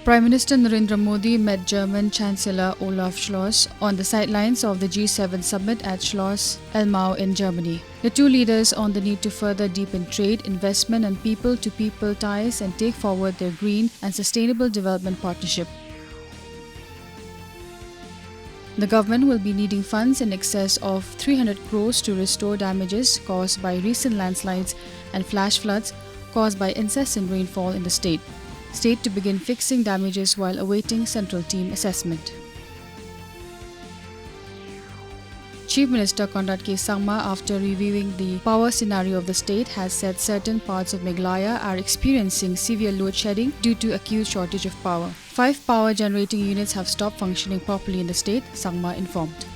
Prime Minister Narendra Modi met German Chancellor Olaf Scholz on the sidelines of the G7 summit at Schloss Elmau in Germany. The two leaders on the need to further deepen trade, investment and people-to-people ties and take forward their green and sustainable development partnership. The government will be needing funds in excess of 300 crores to restore damages caused by recent landslides and flash floods caused by incessant rainfall in the state to begin fixing damages while awaiting central team assessment. Chief Minister Conrad K. Sangma, after reviewing the power scenario of the state, has said certain parts of Meghalaya are experiencing severe load shedding due to acute shortage of power. 5 power generating units have stopped functioning properly in the state, Sangma informed.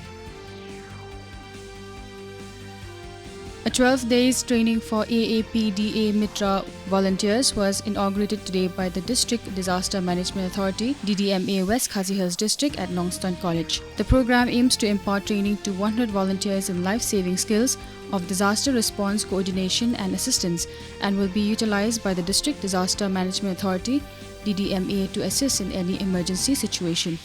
A 12 days training for AAPDA Mitra volunteers was inaugurated today by the District Disaster Management Authority DDMA West Khasi Hills District at Longston College. The program aims to impart training to 100 volunteers in life-saving skills of disaster response, coordination and assistance and will be utilized by the District Disaster Management Authority DDMA to assist in any emergency situation.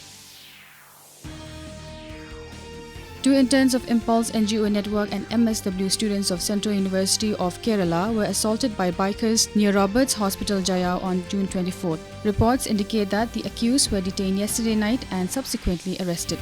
2 interns of Impulse NGO Network and MSW students of Central University of Kerala were assaulted by bikers near Roberts Hospital Jaya on June 24th. Reports indicate that the accused were detained yesterday night and subsequently arrested.